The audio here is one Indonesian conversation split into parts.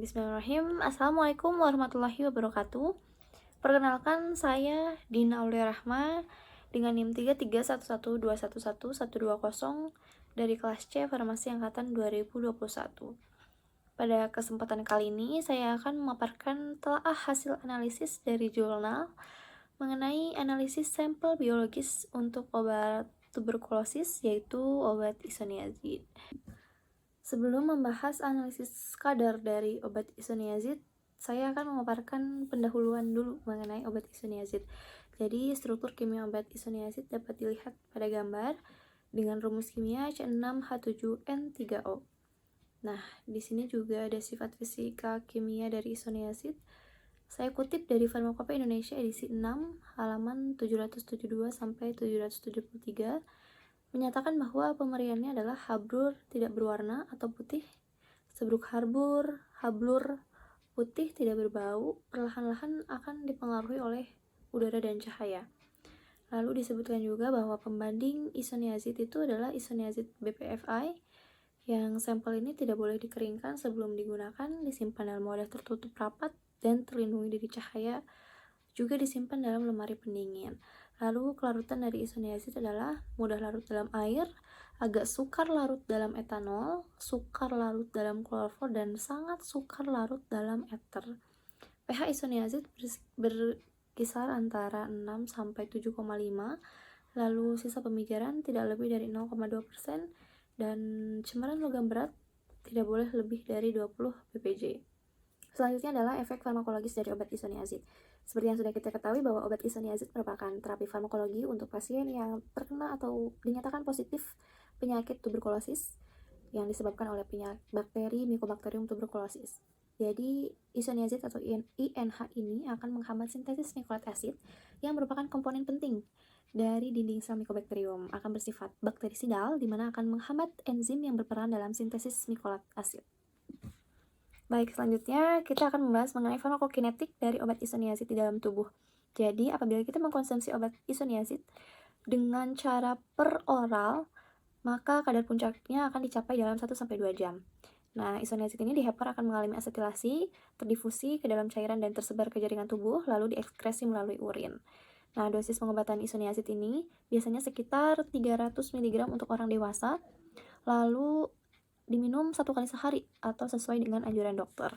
Bismillahirrahmanirrahim. Assalamualaikum warahmatullahi wabarakatuh. Perkenalkan, saya Dina Aulia Rahma dengan NIM 33112111120 dari kelas C Farmasi Angkatan 2021. Pada kesempatan kali ini, saya akan memaparkan telaah hasil analisis dari jurnal mengenai analisis sampel biologis untuk obat tuberkulosis, yaitu obat isoniazid. Sebelum membahas analisis kadar dari obat isoniazid, saya akan memaparkan pendahuluan dulu mengenai obat isoniazid. Jadi, struktur kimia obat isoniazid dapat dilihat pada gambar dengan rumus kimia C6H7N3O. Nah, di sini juga ada sifat fisika kimia dari isoniazid. Saya kutip dari Farmakope Indonesia edisi 6, halaman 772 sampai 773. Menyatakan bahwa pemeriannya adalah hablur tidak berwarna atau putih, sebruk hablur putih tidak berbau, perlahan-lahan akan dipengaruhi oleh udara dan cahaya. Lalu disebutkan juga bahwa pembanding isoniazid itu adalah isoniazid BPFI, yang sampel ini tidak boleh dikeringkan sebelum digunakan, disimpan dalam wadah tertutup rapat dan terlindungi dari cahaya, juga disimpan dalam lemari pendingin. Lalu kelarutan dari isoniazid adalah mudah larut dalam air, agak sukar larut dalam etanol, sukar larut dalam klorofor, dan sangat sukar larut dalam ether. pH isoniazid berkisar antara 6 sampai 7,5. Lalu sisa pemijaran tidak lebih dari 0,2%, dan cemaran logam berat tidak boleh lebih dari 20 ppj. Selanjutnya adalah efek farmakologis dari obat isoniazid. Seperti yang sudah kita ketahui bahwa obat isoniazid merupakan terapi farmakologi untuk pasien yang terkena atau dinyatakan positif penyakit tuberkulosis yang disebabkan oleh bakteri Mycobacterium tuberculosis. Jadi, isoniazid atau INH ini akan menghambat sintesis nikolat asid yang merupakan komponen penting dari dinding sel Mycobacterium, akan bersifat bakterisidal, di mana akan menghambat enzim yang berperan dalam sintesis nikolat asid. Baik, selanjutnya kita akan membahas mengenai farmakokinetik dari obat isoniazid di dalam tubuh. Jadi, apabila kita mengkonsumsi obat isoniazid dengan cara peroral, maka kadar puncaknya akan dicapai dalam 1-2 jam. Nah, isoniazid ini di heparin akan mengalami asetilasi, terdifusi ke dalam cairan dan tersebar ke jaringan tubuh, lalu diekskresi melalui urin. Nah, dosis pengobatan isoniazid ini biasanya sekitar 300 mg untuk orang dewasa, lalu diminum 1 kali sehari atau sesuai dengan anjuran dokter.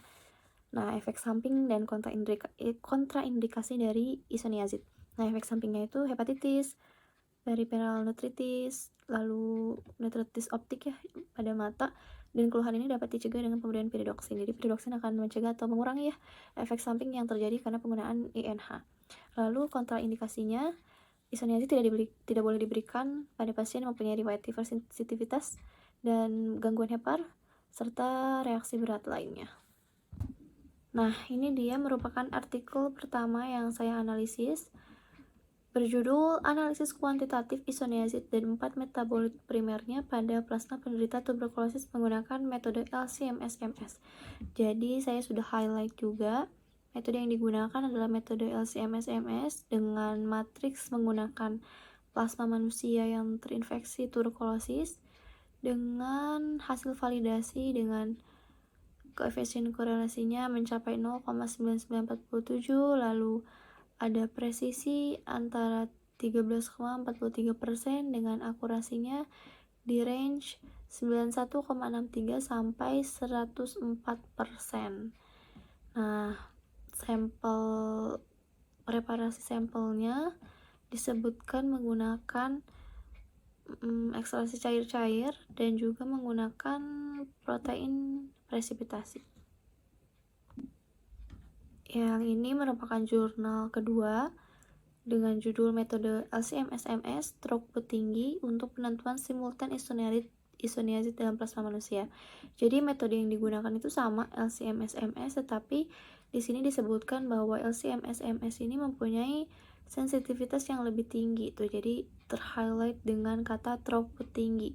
Nah, efek samping dan kontraindikasi dari isoniazid. Nah, efek sampingnya itu hepatitis, periferal netritis, lalu netritis optik ya pada mata, dan keluhan ini dapat dicegah dengan pemberian piridoksin. Jadi piridoksin akan mencegah atau mengurangi ya efek samping yang terjadi karena penggunaan INH. Lalu kontraindikasinya, isoniazid tidak boleh diberikan pada pasien yang mempunyai riwayat hipersensitivitas dan gangguan hepar, serta reaksi berat lainnya. Nah, ini dia merupakan artikel pertama yang saya analisis, berjudul Analisis Kuantitatif Isoniazid dan 4 Metabolit Primernya pada Plasma Penderita Tuberkulosis menggunakan metode LC-MS-MS. Jadi, saya sudah highlight juga. Metode yang digunakan adalah metode LC-MS-MS dengan matriks menggunakan plasma manusia yang terinfeksi tuberkulosis, dengan hasil validasi dengan koefisien korelasinya mencapai 0,9947, lalu ada presisi antara 13,43% dengan akurasinya di range 91,63 sampai 104%. Nah, preparasi sampelnya disebutkan menggunakan ekstraksi cair-cair dan juga menggunakan protein presipitasi. Yang ini merupakan jurnal kedua dengan judul metode LC-MS-MS throughput tinggi untuk penentuan simultan isoniazid dalam plasma manusia. Jadi metode yang digunakan itu sama LC-MS-MS, tetapi di sini disebutkan bahwa LC-MS-MS ini mempunyai sensitivitas yang lebih tinggi tuh, jadi terhighlight dengan kata throughput tinggi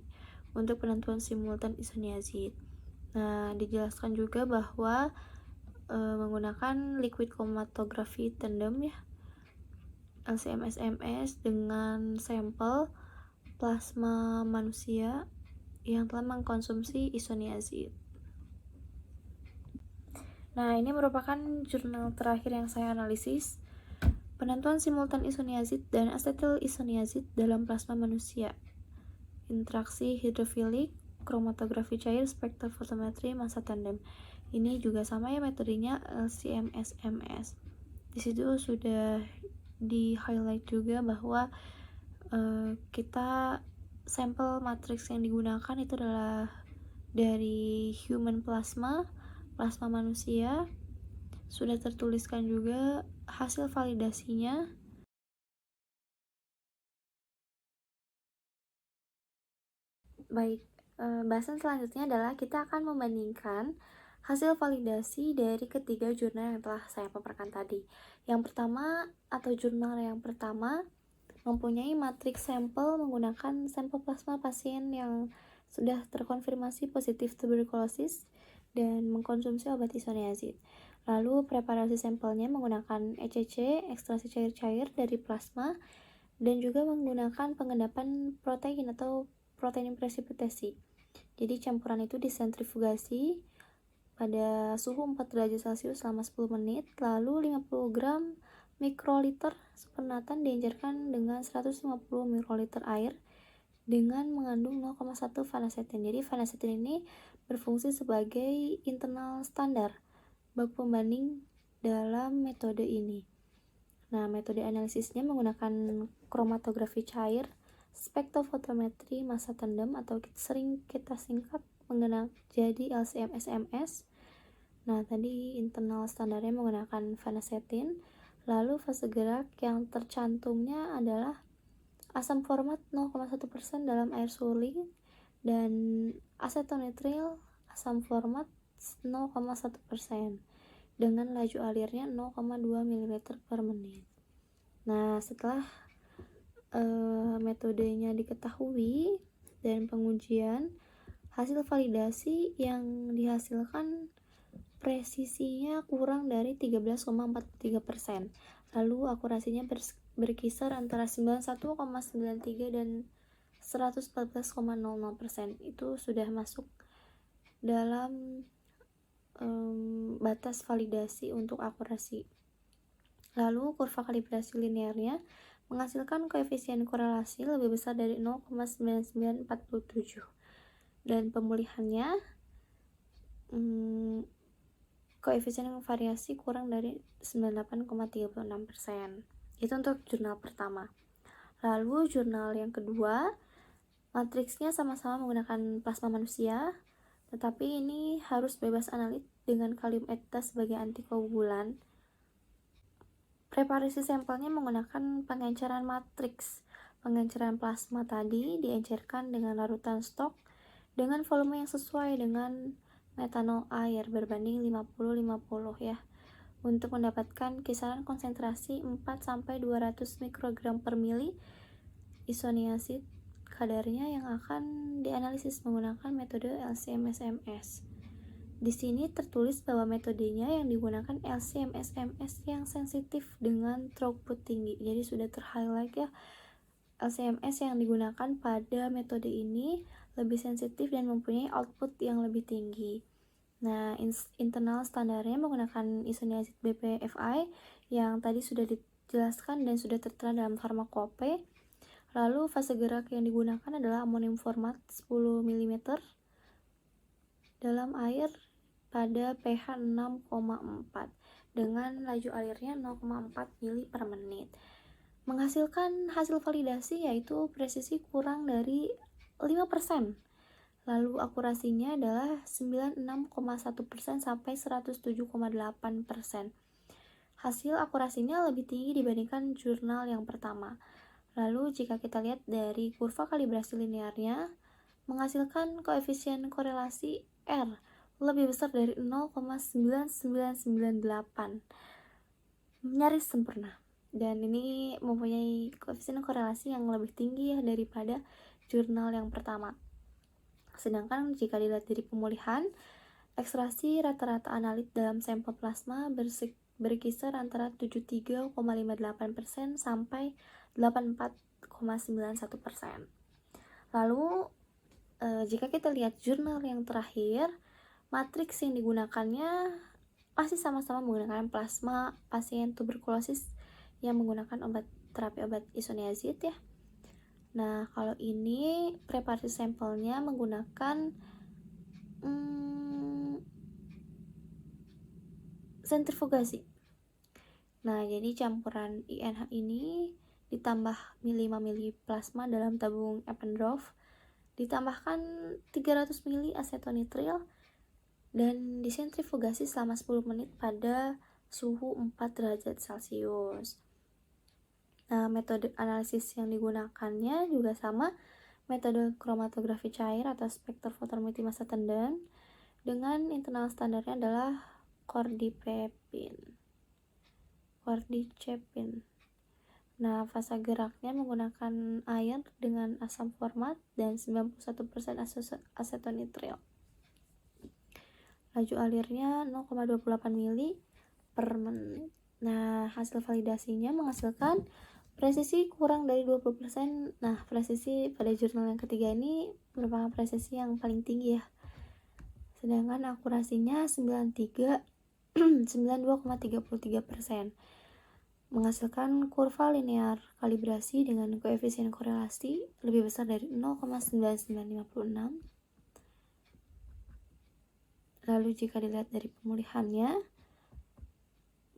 untuk penentuan simultan isoniazid. Nah, dijelaskan juga bahwa menggunakan liquid chromatography tandem ya, LC-MS-MS dengan sampel plasma manusia yang telah mengkonsumsi isoniazid. Nah, ini merupakan jurnal terakhir yang saya analisis. Penentuan simultan isoniazid dan asetil isoniazid dalam plasma manusia. Interaksi hidrofilik, kromatografi cair, spektrofotometri, massa tandem. Ini juga sama ya metodenya, LC-MS-MS. Di situ sudah di highlight juga bahwa kita sampel matriks yang digunakan itu adalah dari human plasma manusia. Sudah tertuliskan juga hasil validasinya. Baik, bahasan selanjutnya adalah kita akan membandingkan hasil validasi dari ketiga jurnal yang telah saya paparkan tadi. Yang pertama atau jurnal yang pertama mempunyai matriks sampel menggunakan sampel plasma pasien yang sudah terkonfirmasi positif tuberkulosis dan mengkonsumsi obat isoniazid. Lalu preparasi sampelnya menggunakan ECC, ekstrasi cair-cair dari plasma, dan juga menggunakan pengendapan protein atau protein precipitasi. Jadi campuran itu disentrifugasi pada suhu 4 derajat Celcius selama 10 menit, lalu 50 gram mikroliter supernatan dianjurkan dengan 150 mikroliter air dengan mengandung 0,1 vanasetin. Jadi vanasetin ini berfungsi sebagai internal standar bak pembanding dalam metode ini. Nah, metode analisisnya menggunakan kromatografi cair, spektrofotometri massa tandem atau sering kita singkat mengenal jadi LC-MS-MS. Nah, tadi internal standarnya menggunakan vanasetin. Lalu fase gerak yang tercantumnya adalah asam format 0,1% dalam air suling dan asetonitril asam format 0,1% dengan laju alirnya 0,2 ml per menit. Nah, setelah metodenya diketahui dan pengujian, hasil validasi yang dihasilkan presisinya kurang dari 13,43%. Lalu akurasinya berkisar antara 91,93 dan 114,00%. Itu sudah masuk dalam batas validasi untuk akurasi. Lalu kurva kalibrasi linearnya menghasilkan koefisien korelasi lebih besar dari 0,9947 dan pemulihannya koefisien variasi kurang dari 98,36%. Itu untuk jurnal pertama. Lalu jurnal yang kedua, matriksnya sama-sama menggunakan plasma manusia, tetapi ini harus bebas analit dengan kalium eta sebagai antikoagulan. Preparasi sampelnya menggunakan pengenceran matriks. Pengenceran plasma tadi diencerkan dengan larutan stok dengan volume yang sesuai dengan metanol air berbanding 50-50 ya, untuk mendapatkan kisaran konsentrasi 4-200 mikrogram per mili isoniazid kadarnya yang akan dianalisis menggunakan metode LC-MS-MS. Di sini tertulis bahwa metodenya yang digunakan LC-MS-MS yang sensitif dengan throughput tinggi. Jadi sudah terhighlight ya, LC-MS yang digunakan pada metode ini lebih sensitif dan mempunyai output yang lebih tinggi. Nah, internal standarnya menggunakan isoniazid BPFI yang tadi sudah dijelaskan dan sudah tertera dalam farmakope. Lalu fase gerak yang digunakan adalah amonium format 10 ml dalam air pada pH 6,4 dengan laju alirnya 0,4 mili per menit. Menghasilkan hasil validasi yaitu presisi kurang dari 5%. Lalu akurasinya adalah 96,1% sampai 107,8%. Hasil akurasinya lebih tinggi dibandingkan jurnal yang pertama. Lalu jika kita lihat dari kurva kalibrasi linearnya, menghasilkan koefisien korelasi R lebih besar dari 0,9998, nyaris sempurna. Dan ini mempunyai koefisien korelasi yang lebih tinggi ya daripada jurnal yang pertama. Sedangkan jika dilihat dari pemulihan, ekstraksi rata-rata analit dalam sampel plasma berkisar antara 73,58% sampai 84,91%. Lalu jika kita lihat jurnal yang terakhir, matriks yang digunakannya masih sama-sama menggunakan plasma pasien tuberkulosis yang menggunakan terapi obat isoniazid ya. Nah, kalau ini preparasi sampelnya menggunakan sentrifugasi. Nah, jadi campuran INH ini ditambah 5 mili plasma dalam tabung Eppendorf, ditambahkan 300 mili asetonitril, dan disentrifugasi selama 10 menit pada suhu 4 derajat Celcius. Nah, metode analisis yang digunakannya juga sama, metode kromatografi cair atau spektrofotometri massa tenden, dengan internal standarnya adalah cordycepin. Nah, fase geraknya menggunakan air dengan asam format dan 91% asetonitril. Laju alirnya 0,28 mili per menit. Nah, hasil validasinya menghasilkan presisi kurang dari 20%. Nah, presisi pada jurnal yang ketiga ini merupakan presisi yang paling tinggi ya. Sedangkan akurasinya 92,33%. Menghasilkan kurva linear kalibrasi dengan koefisien korelasi lebih besar dari 0,9956. Lalu jika dilihat dari pemulihannya,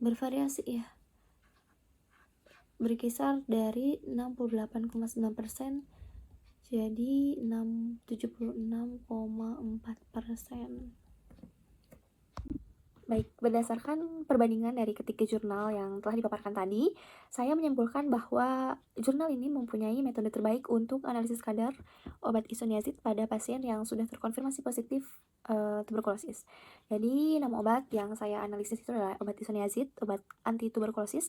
bervariasi ya, berkisar dari 68,9% jadi 76,4%. Baik, berdasarkan perbandingan dari ketiga jurnal yang telah dipaparkan tadi, saya menyimpulkan bahwa jurnal ini mempunyai metode terbaik untuk analisis kadar obat isoniazid pada pasien yang sudah terkonfirmasi positif tuberkulosis. Jadi, nama obat yang saya analisis itu adalah obat isoniazid, obat anti tuberkulosis,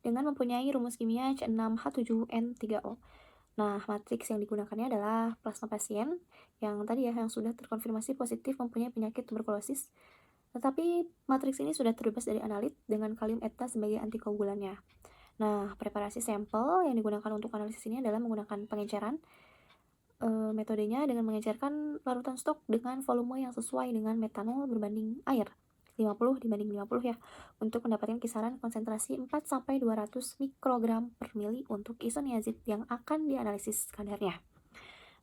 dengan mempunyai rumus kimia C6H7N3O. Nah, matriks yang digunakannya adalah plasma pasien yang tadi ya, yang sudah terkonfirmasi positif mempunyai penyakit tuberkulosis. Tetapi matriks ini sudah terbebas dari analit dengan kalium eta sebagai antikoagulannya. Nah, preparasi sampel yang digunakan untuk analisis ini adalah menggunakan pengenceran. Metodenya dengan mengencerkan larutan stok dengan volume yang sesuai dengan metanol berbanding air, 50 dibanding 50 ya, untuk mendapatkan kisaran konsentrasi 4-200 mikrogram per mili untuk isoniazid yang akan dianalisis kadarnya.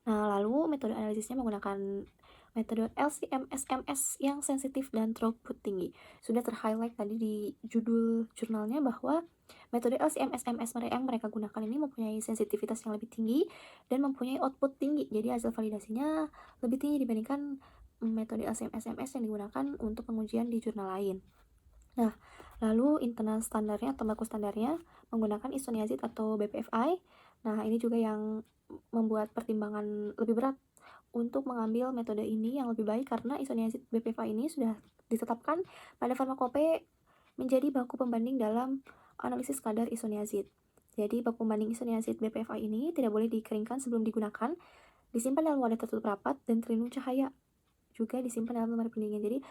Nah, lalu metode analisisnya menggunakan metode LC-MS-MS yang sensitif dan throughput tinggi. Sudah terhighlight tadi di judul jurnalnya bahwa metode LC-MS-MS yang mereka gunakan ini mempunyai sensitivitas yang lebih tinggi dan mempunyai output tinggi. Jadi hasil validasinya lebih tinggi dibandingkan metode LC-MS-MS yang digunakan untuk pengujian di jurnal lain. Nah, lalu internal standarnya atau baku standarnya menggunakan isoniazid atau BPFI. Nah, ini juga yang membuat pertimbangan lebih berat untuk mengambil metode ini yang lebih baik karena isoniazid BPFI ini sudah ditetapkan pada farmakope menjadi baku pembanding dalam analisis kadar isoniazid. Jadi, baku pembanding isoniazid BPFI ini tidak boleh dikeringkan sebelum digunakan, disimpan dalam wadah tertutup rapat, dan terlindung cahaya. Juga disimpan dalam lemari pendingin. Jadi,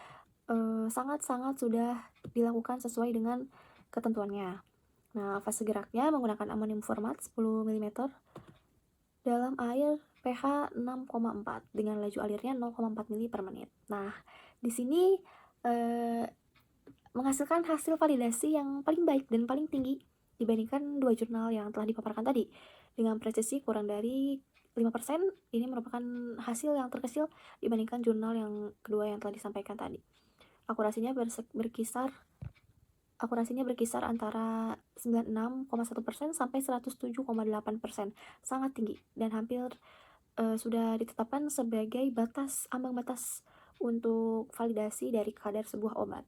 sangat-sangat sudah dilakukan sesuai dengan ketentuannya. Nah, fase geraknya menggunakan amonium format 10 ml dalam air pH 6,4 dengan laju alirnya 0,4 mili per menit. Nah, di sini menghasilkan hasil validasi yang paling baik dan paling tinggi dibandingkan dua jurnal yang telah dipaparkan tadi. Dengan presisi kurang dari 5%, ini merupakan hasil yang terkecil dibandingkan jurnal yang kedua yang telah disampaikan tadi. Akurasinya berkisar antara 96,1% sampai 107,8%, sangat tinggi dan hampir sudah ditetapkan sebagai ambang batas untuk validasi dari kadar sebuah obat.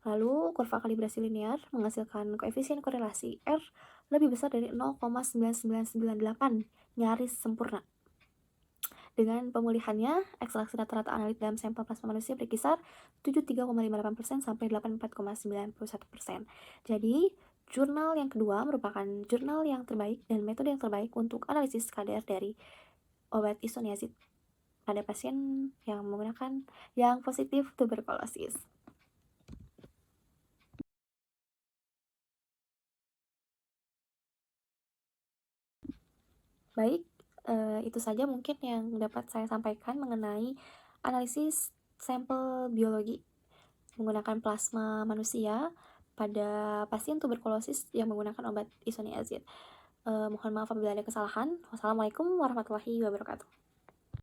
Lalu kurva kalibrasi linear menghasilkan koefisien korelasi R lebih besar dari 0,9998, nyaris sempurna. Dengan pemulihannya, ekstraksi rata-rata analit dalam sampel plasma manusia berkisar 73,58% sampai 84,91%. Jadi, jurnal yang kedua merupakan jurnal yang terbaik dan metode yang terbaik untuk analisis kadar dari obat isoniazid pada pasien yang menggunakan yang positif tuberkulosis. Baik, itu saja mungkin yang dapat saya sampaikan mengenai analisis sampel biologi menggunakan plasma manusia pada pasien tuberkulosis yang menggunakan obat isoniazid. Mohon maaf apabila ada kesalahan. Wassalamualaikum warahmatullahi wabarakatuh.